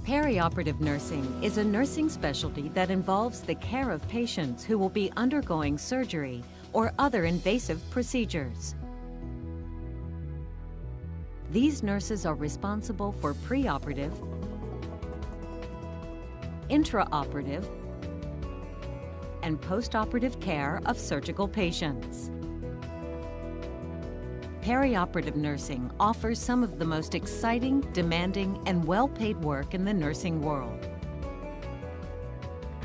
Perioperative nursing is a nursing specialty that involves the care of patients who will be undergoing surgery or other invasive procedures. These nurses are responsible for preoperative, intraoperative, and postoperative care of surgical patients. Perioperative nursing offers some of the most exciting, demanding, and well-paid work in the nursing world.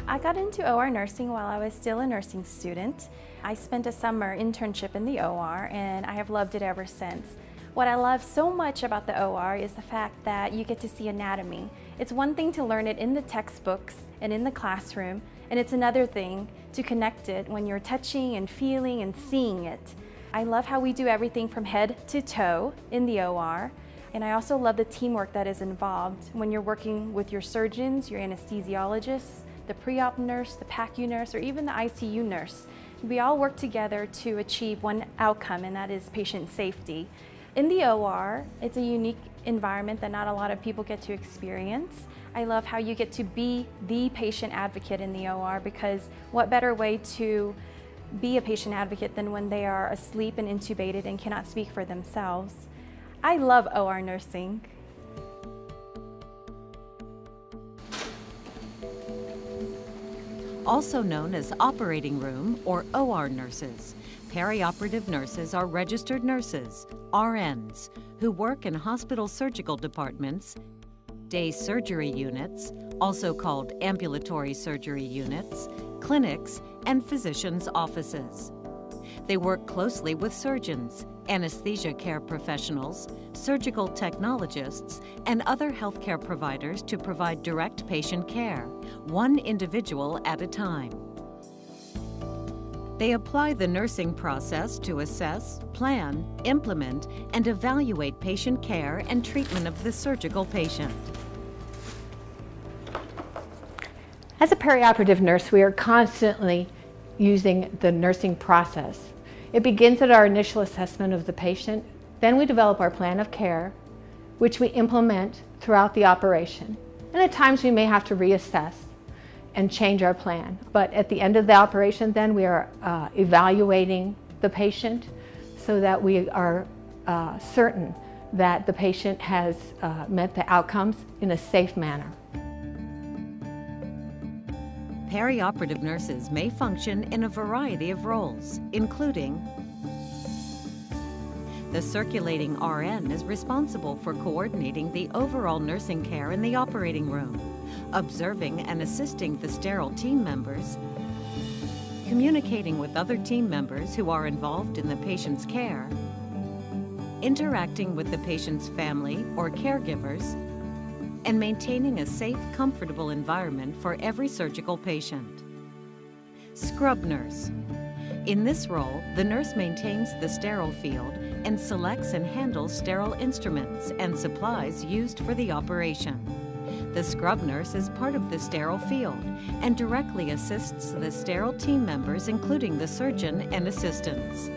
I got into OR nursing while I was still a nursing student. I spent a summer internship in the OR and I have loved it ever since. What I love so much about the OR is the fact that you get to see anatomy. It's one thing to learn it in the textbooks and in the classroom, and it's another thing to connect it when you're touching and feeling and seeing it. I love how we do everything from head to toe in the OR, and I also love the teamwork that is involved when you're working with your surgeons, your anesthesiologists, the pre-op nurse, the PACU nurse, or even the ICU nurse. We all work together to achieve one outcome, and that is patient safety. In the OR, it's a unique environment that not a lot of people get to experience. I love how you get to be the patient advocate in the OR, because what better way to be a patient advocate than when they are asleep and intubated and cannot speak for themselves. I love OR nursing. Also known as operating room or OR nurses, perioperative nurses are registered nurses, RNs, who work in hospital surgical departments, day surgery units, also called ambulatory surgery units, clinics, and physicians' offices. They work closely with surgeons, anesthesia care professionals, surgical technologists, and other healthcare providers to provide direct patient care, one individual at a time. They apply the nursing process to assess, plan, implement, and evaluate patient care and treatment of the surgical patient. As a perioperative nurse, we are constantly using the nursing process. It begins at our initial assessment of the patient, then we develop our plan of care, which we implement throughout the operation. And at times we may have to reassess and change our plan. But at the end of the operation, then we are evaluating the patient so that we are certain that the patient has met the outcomes in a safe manner. Perioperative nurses may function in a variety of roles, including the circulating RN is responsible for coordinating the overall nursing care in the operating room, observing and assisting the sterile team members, communicating with other team members who are involved in the patient's care, interacting with the patient's family or caregivers, and maintaining a safe, comfortable environment for every surgical patient. Scrub nurse. In this role, the nurse maintains the sterile field and selects and handles sterile instruments and supplies used for the operation. The scrub nurse is part of the sterile field and directly assists the sterile team members, including the surgeon and assistants.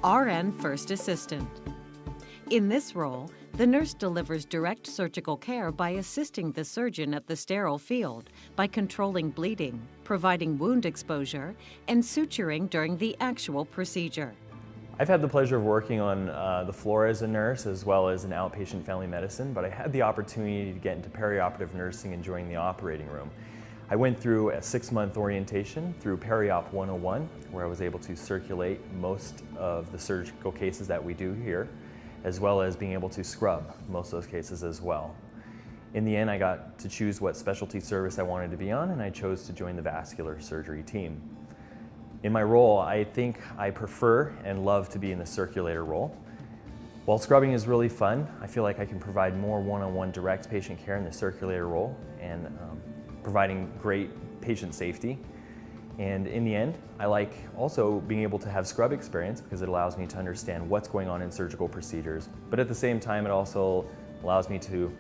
RN First Assistant. In this role, the nurse delivers direct surgical care by assisting the surgeon at the sterile field by controlling bleeding, providing wound exposure, and suturing during the actual procedure. I've had the pleasure of working on the floor as a nurse as well as in outpatient family medicine, but I had the opportunity to get into perioperative nursing and join the operating room. I went through a 6-month orientation through Periop 101, where I was able to circulate most of the surgical cases that we do here, as well as being able to scrub most of those cases as well. In the end, I got to choose what specialty service I wanted to be on, and I chose to join the vascular surgery team. In my role, I think I prefer and love to be in the circulator role. While scrubbing is really fun, I feel like I can provide more one-on-one direct patient care in the circulator role and providing great patient safety. And in the end, I like also being able to have scrub experience because it allows me to understand what's going on in surgical procedures. But at the same time, it also allows me to,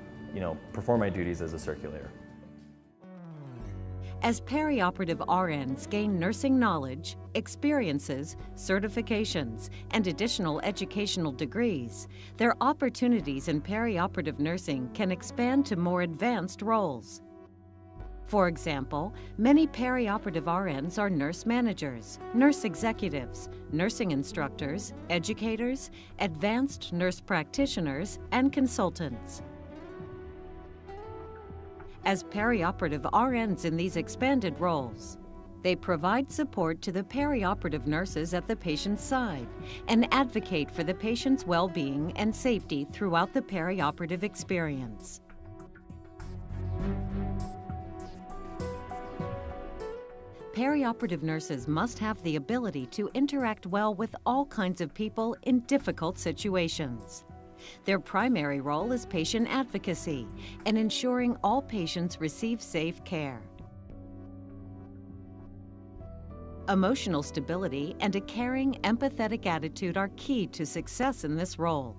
perform my duties as a circulator. As perioperative RNs gain nursing knowledge, experiences, certifications, and additional educational degrees, their opportunities in perioperative nursing can expand to more advanced roles. For example, many perioperative RNs are nurse managers, nurse executives, nursing instructors, educators, advanced nurse practitioners, and consultants. As perioperative RNs in these expanded roles, they provide support to the perioperative nurses at the patient's side and advocate for the patient's well-being and safety throughout the perioperative experience. Perioperative nurses must have the ability to interact well with all kinds of people in difficult situations. Their primary role is patient advocacy and ensuring all patients receive safe care. Emotional stability and a caring, empathetic attitude are key to success in this role.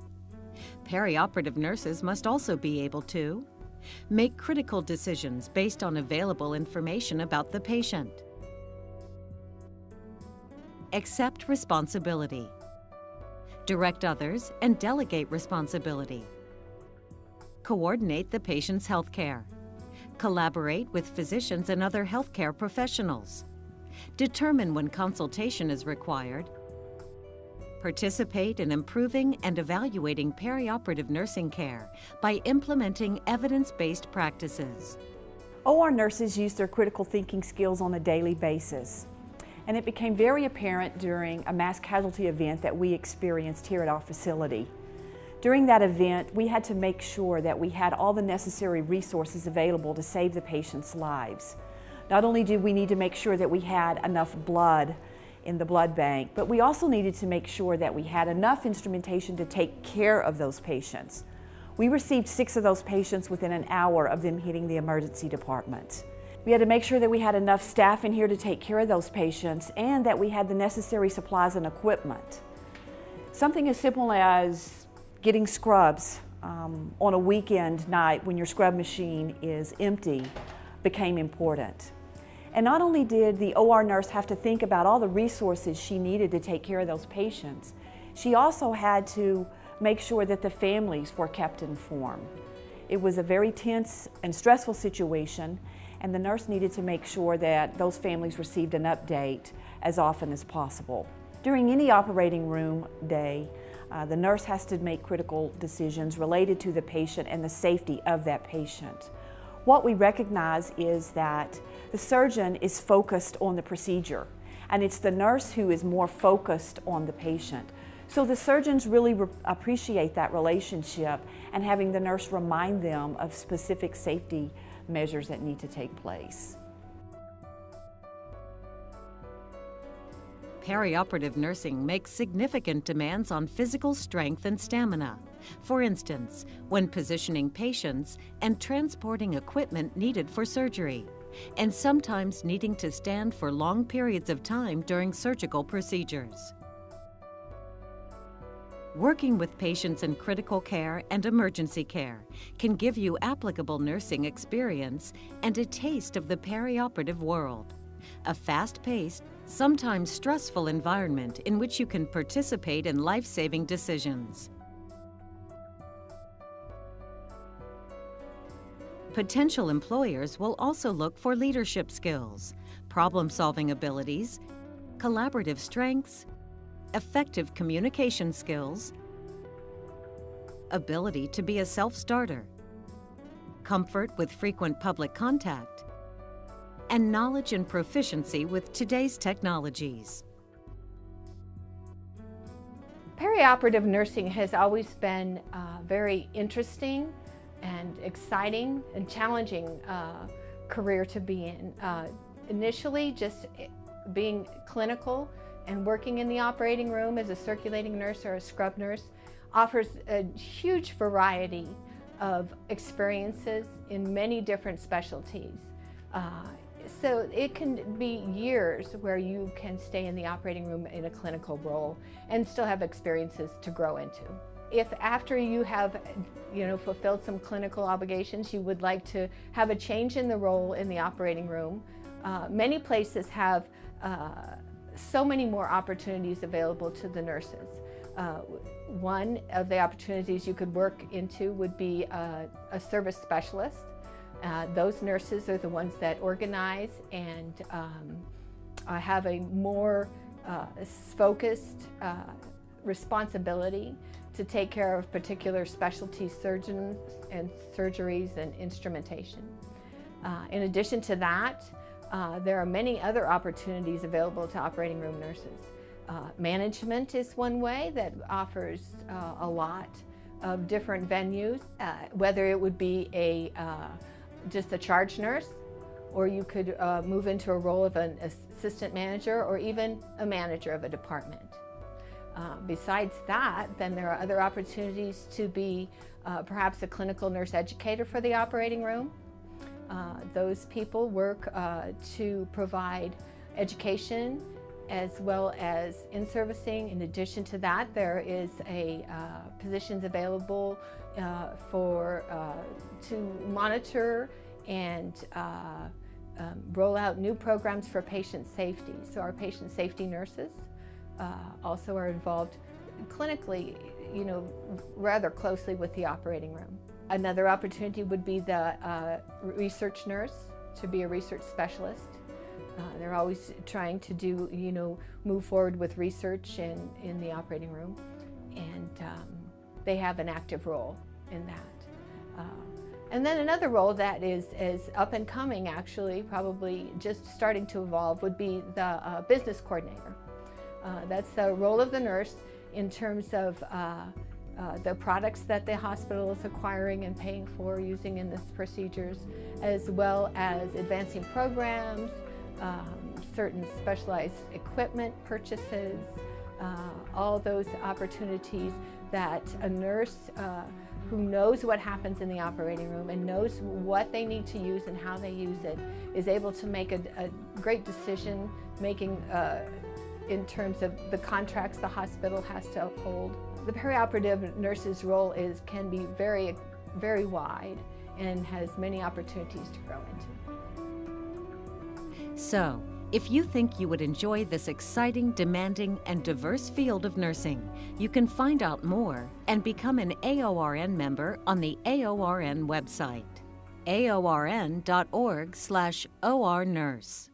Perioperative nurses must also be able to make critical decisions based on available information about the patient, accept responsibility, direct others and delegate responsibility, coordinate the patient's health care, collaborate with physicians and other healthcare professionals, determine when consultation is required, participate in improving and evaluating perioperative nursing care by implementing evidence-based practices. OR nurses use their critical thinking skills on a daily basis. And it became very apparent during a mass casualty event that we experienced here at our facility. During that event, we had to make sure that we had all the necessary resources available to save the patients' lives. Not only did we need to make sure that we had enough blood in the blood bank, but we also needed to make sure that we had enough instrumentation to take care of those patients. We received 6 of those patients within an hour of them hitting the emergency department. We had to make sure that we had enough staff in here to take care of those patients and that we had the necessary supplies and equipment. Something as simple as getting scrubs on a weekend night when your scrub machine is empty became important. And not only did the OR nurse have to think about all the resources she needed to take care of those patients, she also had to make sure that the families were kept informed. It was a very tense and stressful situation, and the nurse needed to make sure that those families received an update as often as possible. During any operating room day, the nurse has to make critical decisions related to the patient and the safety of that patient. What we recognize is that the surgeon is focused on the procedure, and it's the nurse who is more focused on the patient. So the surgeons really appreciate that relationship and having the nurse remind them of specific safety measures that need to take place. Perioperative nursing makes significant demands on physical strength and stamina. For instance, when positioning patients and transporting equipment needed for surgery, and sometimes needing to stand for long periods of time during surgical procedures. Working with patients in critical care and emergency care can give you applicable nursing experience and a taste of the perioperative world. A fast-paced, sometimes stressful environment in which you can participate in life-saving decisions. Potential employers will also look for leadership skills, problem-solving abilities, collaborative strengths, effective communication skills, ability to be a self-starter, comfort with frequent public contact, and knowledge and proficiency with today's technologies. Perioperative nursing has always been very interesting and exciting and challenging career to be in. Initially, just being clinical and working in the operating room as a circulating nurse or a scrub nurse offers a huge variety of experiences in many different specialties. So it can be years where you can stay in the operating room in a clinical role and still have experiences to grow into. If after you have fulfilled some clinical obligations, you would like to have a change in the role in the operating room, Many places have so many more opportunities available to the nurses. One of the opportunities you could work into would be a service specialist. Those nurses are the ones that organize and have a more focused responsibility to take care of particular specialty surgeons and surgeries and instrumentation. In addition to that, there are many other opportunities available to operating room nurses. Management is one way that offers a lot of different venues, whether it would be just a charge nurse, or you could move into a role of an assistant manager or even a manager of a department. Besides that, then there are other opportunities to be perhaps a clinical nurse educator for the operating room. Those people work to provide education as well as in-servicing. In addition to that, there is positions available to monitor and roll out new programs for patient safety. So our patient safety nurses also are involved clinically, rather closely with the operating room. Another opportunity would be the research nurse, to be a research specialist. They're always trying to move forward with research in the operating room, and they have an active role in that. And then another role that is up and coming, actually, probably just starting to evolve, would be the business coordinator. That's the role of the nurse in terms of the products that the hospital is acquiring and paying for using in these procedures, as well as advancing programs, certain specialized equipment purchases, all those opportunities that a nurse who knows what happens in the operating room and knows what they need to use and how they use it is able to make a great decision making in terms of the contracts the hospital has to uphold. The perioperative nurse's role can be very, very wide and has many opportunities to grow into. So, if you think you would enjoy this exciting, demanding, and diverse field of nursing, you can find out more and become an AORN member on the AORN website, aorn.org/ORnurse.